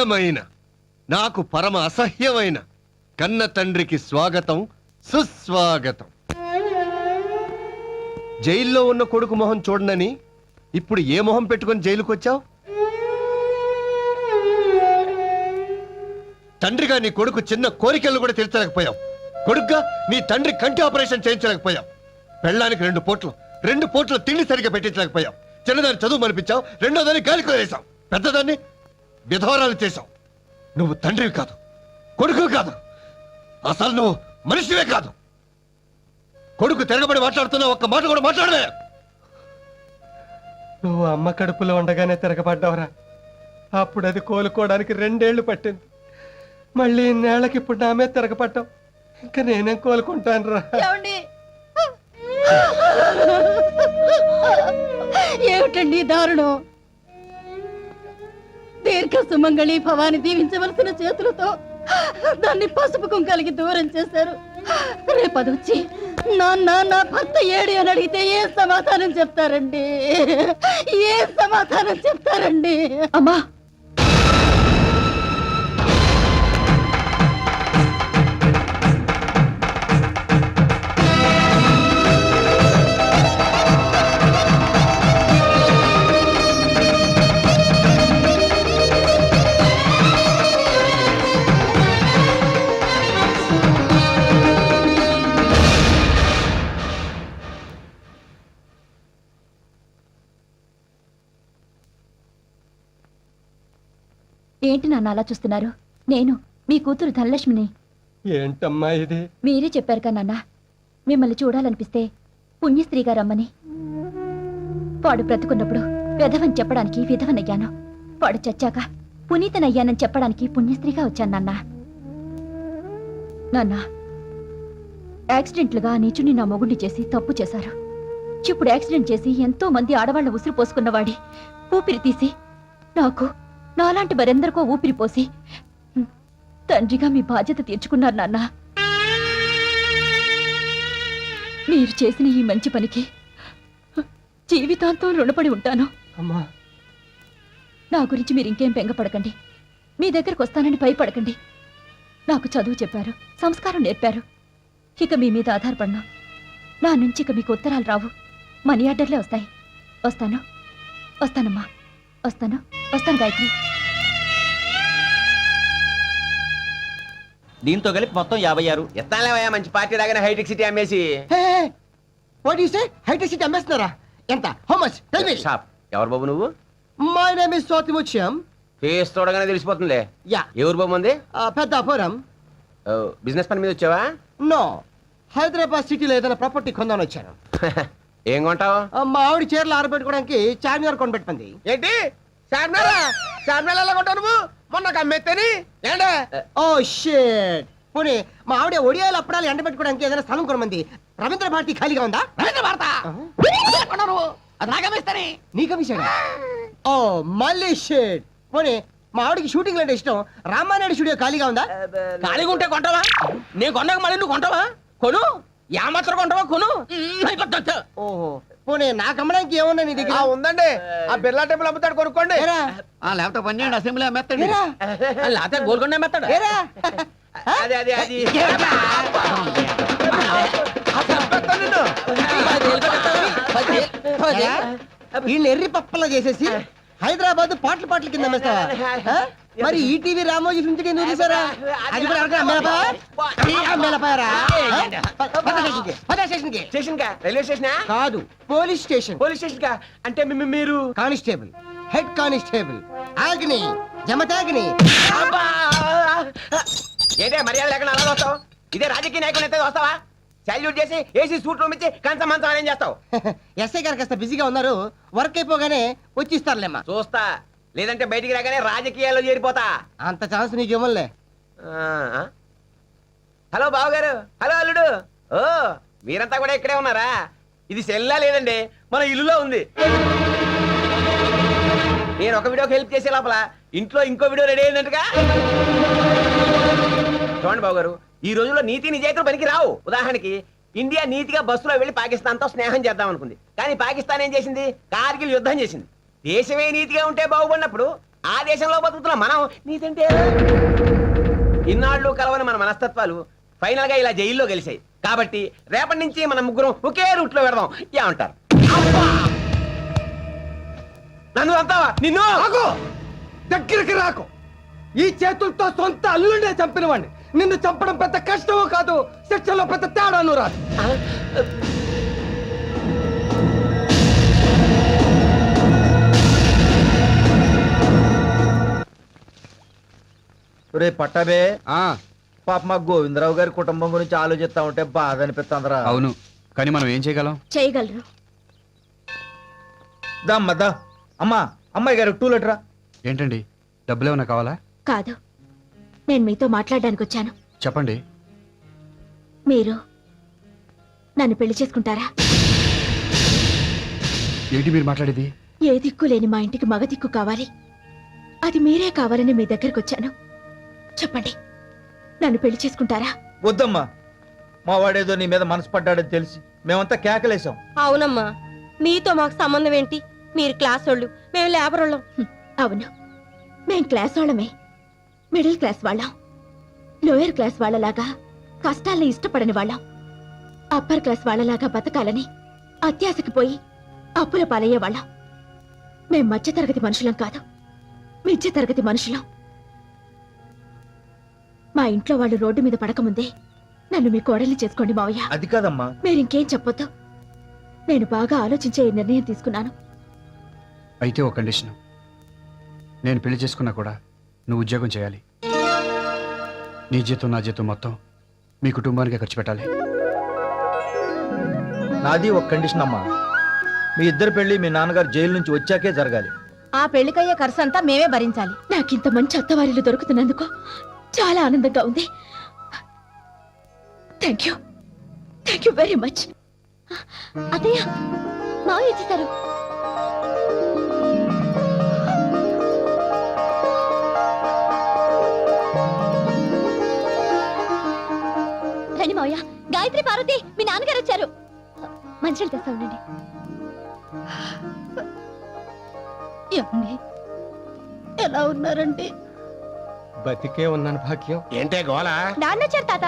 ప్రియమైన నాకు పరమ అసహ్యమైన కన్న తండ్రికి స్వాగతం సుస్వాగతం. జైల్లో ఉన్న కొడుకు మొహం చూడనని ఇప్పుడు ఏ మొహం పెట్టుకొని జైలుకు వచ్చావు? తండ్రిగా నీ కొడుకు చిన్న కోరికలను కూడా తీర్చలేకపోయావు. కొడుకుగా నీ తండ్రి కంటి ఆపరేషన్ చేయించలేకపోయావు. పెళ్ళానికి 2 పూట్ల తిండి సరిగ్గా పెట్టించలేకపోయావు. చిన్నదాన్ని చదువు మనిపించావు, రెండోదాన్ని గాలికి వదిలేశావు, పెద్దదాన్ని విధవరాలు చేశావు. నువ్వు తండ్రివి కాదు, కొడుకు కాదు, అసలు నువ్వు మనిషివే కాదు. కొడుకు తిరగబడి మాట్లాడుతున్నావు, ఒక్క మాట కూడా మాట్లాడలే. నువ్వు అమ్మ కడుపులో ఉండగానే తిరగబడ్డావురా. అప్పుడు అది కోలుకోవడానికి 2 ఏళ్లు పట్టింది. మళ్ళీ ఇన్నేళ్లకి ఇప్పుడు నామే తిరగబడ్డావు. ఇంకా నేనేం కోలుకుంటాను రా. ఏమిటండి దారుణం? దీర్ఘ సుమంగళి భవాని దీవించవలసిన చేతులతో దాన్ని పసుపు కుంకాలకి దూరం చేశారు. రేపది వచ్చి నాన్న నా భర్త ఏడి అని అడిగితే ఏ సమాధానం చెప్తారండి? ఏ సమాధానం చెప్తారండి? అమ్మా, ఏంటి నాన్న అలా చూస్తున్నారు? నేను మీ కూతురు ధనలక్ష్మిని. ఏంటమ్మా ఇది? మీరే చెప్పారు కదా నాన్న, మిమ్మల్ని చూడాలనిపిస్తే పుణ్యస్త్రీగా రమ్మని. వాడు బ్రతుకున్నప్పుడు విధవని చెప్పడానికి విధవనయ్యాను. వాడు చచ్చాక పునీతనయ్యానని చెప్పడానికి పుణ్యస్త్రీగా వచ్చాను నాన్న. నాన్న, యాక్సిడెంట్లుగా నీచుని నా మొగుడిని చేసి తప్పు చేశారు. ఇప్పుడు యాక్సిడెంట్ చేసి ఎంతో మంది ఆడవాళ్ల ఉసురు పోసుకున్నవాడి ఊపిరి తీసి నాకు నాలాంటి మరెందరికో ఊపిరి పోసి తండ్రిగా మీ బాధ్యత తీర్చుకున్నారు నాన్న. మీరు చేసిన ఈ మంచి పనికి జీవితాంతం రుణపడి ఉంటాను. అమ్మా, నా గురించి మీరు ఇంకేం బెంగపడకండి. మీ దగ్గరకు వస్తానని భయపడకండి. నాకు చదువు చెప్పారు, సంస్కారం నేర్పారు. ఇక మీ మీద ఆధారపడను. నా నుంచి ఇక మీకు ఉత్తరాలు రావు, మనీ ఆర్డర్లే వస్తాయి. వస్తానమ్మా, వస్తాను గాయత్రి. దీంతో కలిపి మొత్తం 56. ఎత్తాలేవయ్యా మంచి పార్టీ రాగానే హైటెక్ సిటీ అమ్మేసి. What you say? హైటెక్ సిటీ అమ్మేస్తున్నారా? ఎంత? How much? Tell me. Shop. ఎవరు బాబు నువ్వు? My name is Swathimuthyam. Face చూడగానే తెలిసిపోతుందిలే. యా. ఎవరు బాబు ఉంది? పెద్దాపురం. బిజినెస్ పని మీద వచ్చావా? నో, హైదరాబాద్ సిటీలో ఏదైనా ప్రాపర్టీ కొందామని వచ్చాను. ఏం కొంటావు? మా ఆవిడ చీరలు ఆరబెట్టుకోవడానికి చార్మినార్ కొనిపెట్టుకుంది. ఏంటి చార్మినార్ ఎలా కొంటావు నువ్వు? మొన్న అమ్మేత్తని ఏంటే? Oh shit. పోనీ మా ఆవిడ ఒడియాలు అప్పడాలు ఎండబెట్టుకోవడానికి ఏదైనా స్థలం కొనమంది. రవీంద్ర భారతి ఖాళీగా ఉందా? రవీంద్ర భారత అది నాగమేస్తని నీకమిషాడా? ఓ మళ్ళీ షిట్. పోనీ మా ఆవిడకి షూటింగ్ అంటే ఇష్టం. రామానాయుడు స్టూడియో ఖాళీగా ఉందా? ఖాళీగా ఉంటే కొంటావా? నేను కొన్నాక మళ్ళీ నువ్వు కొంటావా? కొను. మాత్రం కొంటావా? కొను. ఓహో, పోనీ నాకు అమ్మడానికి ఏమన్నా నీ దగ్గర? ఉందండి, ఆ బిర్లా టెంపుల్ అమ్ముతాడు, కొనుక్కోండి. లేకపోతే పని చేయండి, అసెంబ్లీ అమ్మేస్తాడు. లేకపోతే గోల్కొండ అమ్మేస్తాడు. అదే అదే అది వీళ్ళు ఎర్రి పప్పలా చేసేసి హైదరాబాద్ పాటల కింద అమ్మేస్తావా? మరి ఈటీవీ రామోజీ ఫిల్మ్ సిటీ ఎందుకు తీసారా? అది కూడా రైల్వే స్టేషన్ కాదు, పోలీస్ స్టేషన్. పోలీస్ స్టేషన్ కా? అంటే మీరు కానిస్టేబుల్, హెడ్ కానిస్టేబుల్ ఆగ్ని జమతాగ్ని. ఏంటే మర్యాద లేకుండా అలా వస్తావు? ఇదే రాజకీయ నాయకులు అయితే వస్తావా? సాల్యూట్ చేసి ఏసీ సూట్ రూమ్ ఇచ్చి కంచం మంచం ఏం చేస్తావు? ఎస్ఐ గారు కాస్త బిజీగా ఉన్నారు, వర్క్ అయిపోగానే వచ్చిస్తారులేమ్మా. చూస్తా, లేదంటే బయటికి రాగానే రాజకీయాల్లో చేరిపోతా. అంత ఛాన్స్ నీకు ఇవ్వలే. హలో బావగారు, హలో అల్లుడు. ఓ మీరంతా కూడా ఇక్కడే ఉన్నారా? ఇది సెల్లా లేదండి, మన ఇల్లులో ఉంది. నేను ఒక వీడియోకి హెల్ప్ చేసే లోపల ఇంట్లో ఇంకో వీడియో రెడీ అయిందంటగా. చూడండి బాబు గారు, ఈ రోజుల్లో నీతి నిజాయితీలు పనికి రావు. ఉదాహరణకి ఇండియా నీతిగా బస్సులో వెళ్లి పాకిస్తాన్ తో స్నేహం చేద్దాం అనుకుంది, కానీ పాకిస్తాన్ ఏం చేసింది? కార్గిల్ యుద్ధం చేసింది. దేశమే నీతిగా ఉంటే బాగుపడినప్పుడు ఆ దేశంలో బతుకుతున్న మనం నీతంటే ఇన్నాళ్ళు కలవని మన మనస్తత్వాలు ఫైనల్ గా ఇలా జైల్లో గెలిచాయి. కాబట్టి రేపటి నుంచి మన ముగ్గురం ఒకే రూట్ లో పెడదాం ఏమంటారు? అబ్బా! నన్ను అంతావా నిన్ను రాకు దగ్గరికి రాకు. ఈ చేతులతో సొంత అల్లుండే చంపిన వాడిని నిన్ను చంపడం పెద్ద కష్టమో కాదు, శిక్షలో పెద్ద తేడాను రాదు. రే పట్టాబే పాప మా గోవిందరావు గారి కుటుంబం గురించి ఆలోచిస్తా ఉంటే బాధ అనిపిస్తుందిరా. అవును, కానీ మనం ఏం చేయగలం? చేయగలరు. దా అమ్మా, అమ్మాయి గారు టూలెట్ రా. ఏంటండి, డబ్బులు ఏమైనా కావాలా? కాదు, నేను మీతో మాట్లాడడానికి వచ్చాను. చెప్పండి. మీరు నన్ను పెళ్లి చేసుకుంటారా? ఏంటి మీరు మాట్లాడేది? ఏ దిక్కు లేని మా ఇంటికి మగ దిక్కు కావాలి. అది మీరే కావాలని మీ దగ్గరకు వచ్చాను. చెప్పండి, నన్ను పెళ్లి చేసుకుంటారా? వద్దమ్మా, మా వాడేదో నీ మీద మనసు పడ్డాడని తెలిసి మేమంతా కేకలేసాం. అవునమ్మా, మీతో మాకు సంబంధం ఏంటి? మీరు క్లాస్ వాళ్ళు, మేము లేబర్ వాళ్ళం. అవును, మేం క్లాస్ వాళ్ళమే. మిడిల్ క్లాస్ వాళ్ళం. లోయర్ క్లాస్ వాళ్ళలాగా కష్టాల్ని ఇష్టపడని వాళ్ళం. అప్పర్ క్లాస్ వాళ్ళలాగా బతకాలని అత్యాశకి పోయి అప్పుల పాలయ్యే వాళ్ళం. మేం మధ్యతరగతి మనుషులం కాదు, మిధ్య తరగతి మనుషులం. మా ఇంట్లో వాళ్ళు రోడ్డు మీద పడకముందే నన్ను మీ కోడల్ని చేసుకోండి మావయ్య. అది కాదమ్మా. మీరింకేం చెప్పొద్దు. నేను బాగా ఆలోచించే ఈ నిర్ణయం తీసుకున్నాను. అయితే ఒక కండిషన్, నేను పెళ్లి చేసుకున్నా కూడా నువ్వు ఉద్యోగం చేయాలి. నీ జీతం నా జీతం మొత్తం మీ కుటుంబానికి ఖర్చు పెట్టాలి. నాది ఒక కండిషన్ అమ్మా, మీ ఇద్దరు పెళ్లి మీ నాన్నగారు జైలు నుంచి వచ్చాకే జరగాలి. ఆ పెళ్లికయ్యే ఖర్చు అంతా మేమే భరించాలి. నాకింత మంచి అత్తవారిలు దొరుకుతున్నందుకు చాలా ఆనందంగా ఉంది. Thank you very much. అత్తయ్య, మావయ్య వచ్చేసారు. రండి మావయ్య. గాయత్రి, పార్వతి, మీ నాన్నగారు వచ్చారు. మంచిగా తెస్తా ఉండండి. ఎలా ఉన్నారండి? బతికే ఉన్నాను భాగ్యం. ఏంటే గోలా? నాన్న వచ్చారు తాత.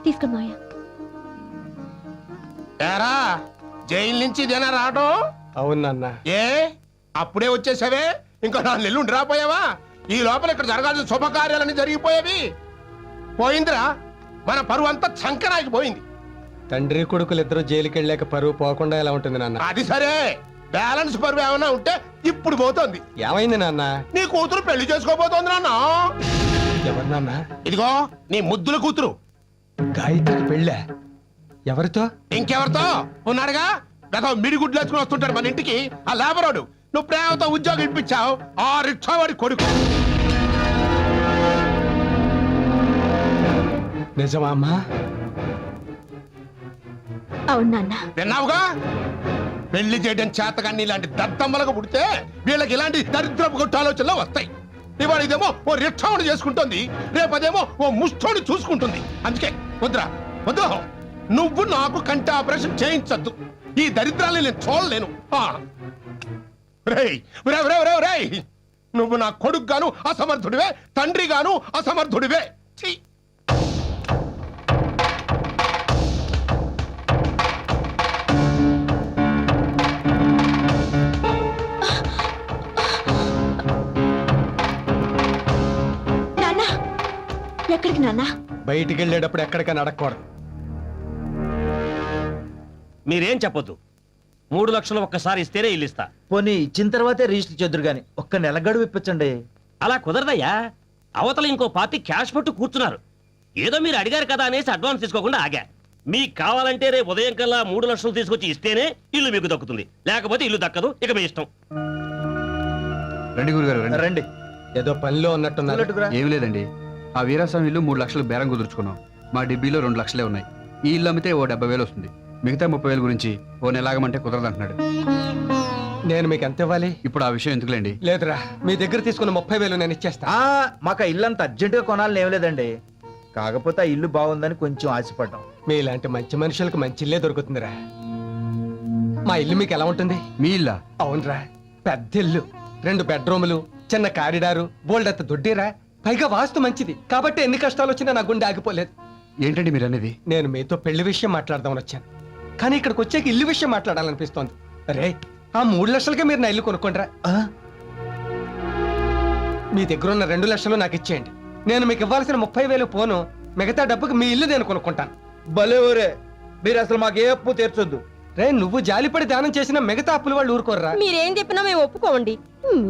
తీసుకో మావయ్య. ఏరా, జైలు నుంచి ఇదేనా రావడం? అవును నాన్న. ఏ అప్పుడే వచ్చేసావే? ఇంకా 4 నెలలు రాపోయావా? ఈ లోపల ఇక్కడ జరగాల్సిన శుభకార్యాలన్నీ జరిగిపోయేవి. పోయిందిరా, మన పరువు అంతా చంకరాకి పోయింది. తండ్రి కొడుకులు ఇద్దరు జైలుకి వెళ్ళాక పరువు పోకుండా ఎలా ఉంటుంది నాన్న? అది సరే, బ్యాలెన్స్ పరువు ఏమైనా ఉంటే ఇప్పుడు పోతోంది. ఏమైంది నాన్న? నీ కూతురు పెళ్లి చేసుకోబోతోంది నాన్న. ఎవరు నాన్న? ఇదిగో నీ ముద్దుల కూతురు. గాయత్రికి పెళ్ళా? ఎవరితో? ఇంకెవరితో ఉన్నాడుగా, గత మిడిగుడ్లు వేసుకుని వస్తుంటాడు మన ఇంటికి ఆ లేబరోడు. నువ్వు ప్రేమతో ఉద్యోగం ఇప్పించావు, ఆ రిక్షావాడి కొడుకు. నిజమా అమ్మా? అవును నాన్న. విన్నావుగా, పెళ్లి చేయడం చేతగాన్ని ఇలాంటి దద్దమ్మలకు పుడితే వీళ్ళకి ఇలాంటి దరిద్రపు కొట్టు ఆలోచనలు వస్తాయి. ఇవాళ ఇదేమో ఓ రిక్షావుడు చేసుకుంటుంది, రేపదేమో ఓ ముష్టోడు చూసుకుంటుంది. అందుకే వద్దురా, వద్దు. నువ్వు నాకు కంటి ఆపరేషన్ చేయించద్దు. ఈ దరిద్రాన్ని నేను చూడలేను. రేయ్, రేయ్, నువ్వు నా కొడుకు గాను అసమర్థుడివే, తండ్రి గాను అసమర్థుడివే. ఛీ! నాన్న, ఎక్కడికి నాన్న? బయటికి వెళ్ళేటప్పుడు ఎక్కడికైనా అడగకూడదు. మీరేం చెప్పొద్దు. 3 లక్షలు ఒక్కసారి ఇస్తేనే ఇల్లు ఇస్తా. పోనీ ఇచ్చిన తర్వాతే రిజిస్టర్ చేద్దరు గాని ఒక్క నెల గడువు ఇప్పించండి. అలా కుదరదయ్యా. అవతల ఇంకో పార్టీ క్యాష్ పట్టు కూర్చున్నారు. ఏదో మీరు అడిగారు కదా అనేసి అడ్వాన్స్ తీసుకోకుండా ఆగా. మీకు కావాలంటే రేపు ఉదయం కల్లా 3 లక్షలు తీసుకొచ్చి ఇస్తేనే ఇల్లు మీకు దక్కుతుంది, లేకపోతే ఇల్లు దక్కదు. ఇక మీ ఇష్టం. రండి గురుగారు, రండి. రండి. ఏదో పనిలో ఉన్నట్టున్నారు. టూలెట్కురా. ఏమీ లేదండి, ఆ వీరాస్వామి ఇల్లు 3 లక్షలు బేరం కుదుర్చుకున్నాం. మా డిబ్బీలో 2 లక్షలే ఉన్నాయి. ఈ ఇల్లు అమ్మితే ఓ 70,000 వస్తుంది. మిగతా 30,000 గురించి ఓ నెలాగమంటే కుదరదంటున్నాడు. నేను మీకు ఎంత ఇవ్వాలి? ఇప్పుడు ఆ విషయం ఎందుకులేండి. లేదురా, మీ దగ్గర తీసుకున్న 30,000 నేను ఇచ్చేస్తా. మాకు ఆ ఇల్లు అంత అర్జెంటుగా కొనాలని ఏం లేదండి. కాకపోతే ఆ ఇల్లు బాగుందని కొంచెం ఆశపడ్డాం. మీలాంటి మంచి మనుషులకు మంచి ఇల్లే దొరుకుతుందిరా. మా ఇల్లు మీకు ఎలా ఉంటుంది? మీ ఇల్లా? అవునరా, పెద్ద ఇల్లు. 2 బెడ్రూములు, చిన్న కారిడారు, బోల్డంత దొడ్డిరా. పైగా వాస్తు మంచిది కాబట్టి ఎన్ని కష్టాలు వచ్చినా నా గుండె ఆగిపోలేదు. ఏంటండి మీరు అనేది? నేను మీతో పెళ్లి విషయం మాట్లాడదామని వచ్చాను, కానీ ఇక్కడికి వచ్చాక ఇల్లు విషయం మాట్లాడాలనిపిస్తోంది. రే, ఆ 3 లక్షలకే మీరు నా ఇల్లు కొనుక్కోండిరా. మీ దగ్గర ఉన్న 2 లక్షలు నాకు ఇచ్చేయండి. నేను మీకు ఇవ్వాల్సిన 30,000 పోను, మిగతా డబ్బుకి మీ ఇల్లు నేను కొనుక్కుంటాను. భలే ఊరే, మీరు అసలు మాకు ఏ అప్పు తీర్చొద్దు. రే, నువ్వు జాలిపడి దానం చేసిన మిగతా అప్పులు వాళ్ళు ఊరుకోర్రా. మీరేం చెప్పినా మేము ఒప్పుకోండి.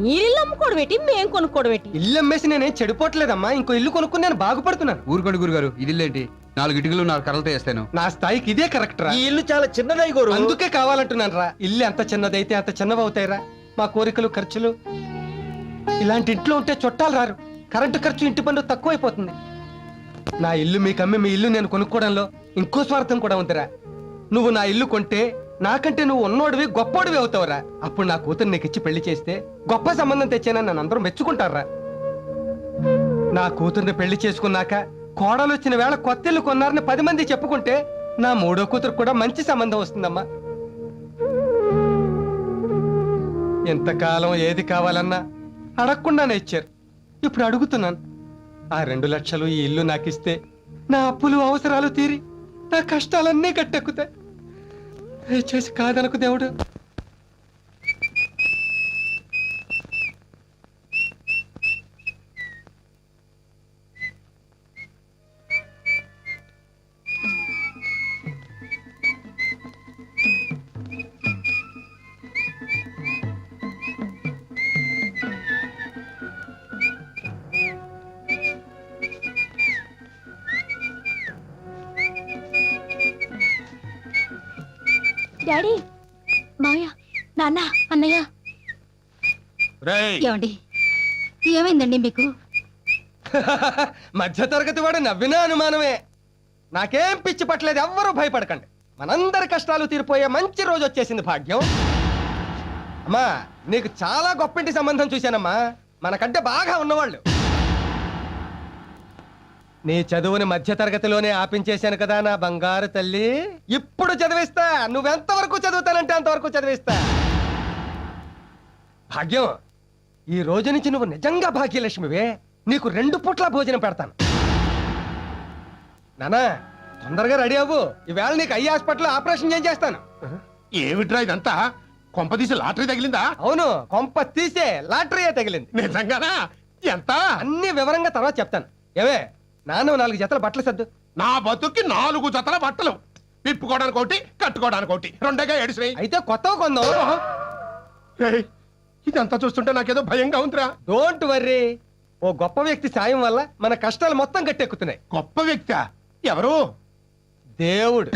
మీరిల్లు అమ్ముకోవడం ఏంటి, మేం కొనుక్కోవడం ఏంటి? ఇల్లు అమ్మేసి నేనేం చెడిపోవట్లేదమ్మా, ఇంకో ఇల్లు కొనుక్కుని నేను బాగుపడుతున్నాను. ఊరుకోండి గురుగారు, ఇదిల్లేంటి? 4 ఇటుకలు 4 కర్రలతో వేస్తాను. నా స్థాయికి ఇదే కరెక్ట్ రా. ఈ ఇల్లు చాలా చిన్నదై గురు. అందుకే కావాలంటున్నాను రా. ఇల్లు ఎంత చిన్నదైతే అంత చిన్నవి అవుతాయిరా. మా కోరికలు, ఖర్చులు ఇలాంటి ఇంట్లో ఉంటే చుట్టాలు రారు, కరెంటు ఖర్చు, ఇంటి పన్ను తక్కువైపోతుంది. నా ఇల్లు మీకు అమ్మి మీ ఇల్లు నేను కొనుక్కోవడంలో ఇంకో స్వార్థం కూడా ఉందిరా. నువ్వు నా ఇల్లు కొంటే నాకంటే నువ్వు ఉన్నోడివి, గొప్పోడివి అవుతావురా. అప్పుడు నా కూతురు నీకు ఇచ్చి పెళ్లి చేస్తే గొప్ప సంబంధం తెచ్చానని నన్ను అందరూ మెచ్చుకుంటారా. నా కూతుర్ని పెళ్లి చేసుకున్నాక కోడలు వచ్చిన వేళ కొత్త ఇల్లు కొన్నారని 10 మంది చెప్పుకుంటే నా 3వ కూతురు కూడా మంచి సంబంధం వస్తుందమ్మా. ఎంతకాలం ఏది కావాలన్నా అడగకుండానే ఇచ్చారు. ఇప్పుడు అడుగుతున్నాను. ఆ 2 లక్షలు ఈ ఇల్లు నాకిస్తే నా అప్పులు, అవసరాలు తీరి నా కష్టాలన్నీ గట్టెక్కుతాయి. దయచేసి కాదనకు దేవుడు. డాడీ, మావయ్య, నాన్న, అన్నయ్య. రేయ్, ఏమండి, ఏమైందండి మీకు? మధ్య తరగతి వాడు నవ్వినా అనుమానమే. నాకేం పిచ్చి పట్టలేదు, ఎవ్వరూ భయపడకండి. మనందరి కష్టాలు తీరిపోయే మంచి రోజు వచ్చేసింది భాగ్యం. అమ్మా, నీకు చాలా గొప్పింటి సంబంధం చూశానమ్మా, మనకంటే బాగా ఉన్నవాళ్ళు. నీ చదువుని మధ్య తరగతిలోనే ఆపించేశాను కదా నా బంగారు తల్లి. ఇప్పుడు చదివిస్తా, నువ్వెంతవరకు చదువుతానంటే అంతవరకు చదివిస్తా. భాగ్యం, ఈ రోజు నుంచి నువ్వు నిజంగా భాగ్యలక్ష్మివే. నీకు 2 పూట్ల భోజనం పెడతాను. నానా, తొందరగా రెడీ అవ్వు. ఈవేళ నీకు ఐ హాస్పిటల్ ఆపరేషన్ చేస్తాను. ఏమిట్రా ఇదంతా? కొంపదీసి లాటరీ తగిలిందా? అవును, కొంప తీసే లాటరీయే తగిలింది. నిజంగానా? ఎంత? అన్ని వివరంగా తర్వాత చెప్తాను. ఏవే, నాన్న 4 జతల బట్టలు సర్దు. నా బతుక్కి 4 జతల బట్టలు, విప్పుకోవడానికి ఒకటి, కట్టుకోవడానికి ఒకటి, 2గా ఏడిసినాయి. అయితే కొత్తవి కొందాం. ఏయ్, ఇదంతా చూస్తుంటే నాకేదో భయంగా ఉందిరా. డోంట్ వర్రీ, ఓ గొప్ప వ్యక్తి సాయం వల్ల మన కష్టాలు మొత్తం గట్టెక్కుతున్నాయి. గొప్ప వ్యక్తి ఎవరు? దేవుడు.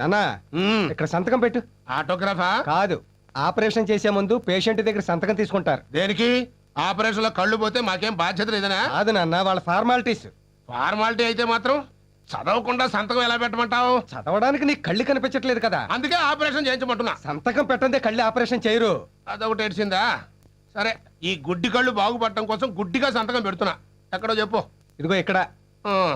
నాన్నా, ఇక్కడ సంతకం పెట్టు. ఆటోగ్రాఫా? కాదు, ఆపరేషన్ చేసే ముందు పేషెంట్ దగ్గర సంతకం తీసుకుంటారు. దేనికి? ఆపరేషన్ లో కళ్ళు పోతే మాకేం బాధ్యత లేదనా? కాదు నాన్న, వాళ్ళ ఫార్మాలిటీస్. ఫార్మాలిటీ అయితే మాత్రం చదవకుండా సంతకం ఎలా పెట్టమంటావు? చదవడానికి నీకు కళ్ళు కనిపించట్లేదు కదా, అందుకే ఆపరేషన్ చేయించమంటున్నా. సంతకం పెట్టందే కళ్ళు ఆపరేషన్ చేయరు. అదొకటి ఏడ్చిందా? సరే, ఈ గుడ్డి కళ్ళు బాగుపడటం కోసం గుడ్డిగా సంతకం పెడుతున్నా. ఎక్కడో చెప్పు. ఇదిగో ఇక్కడ.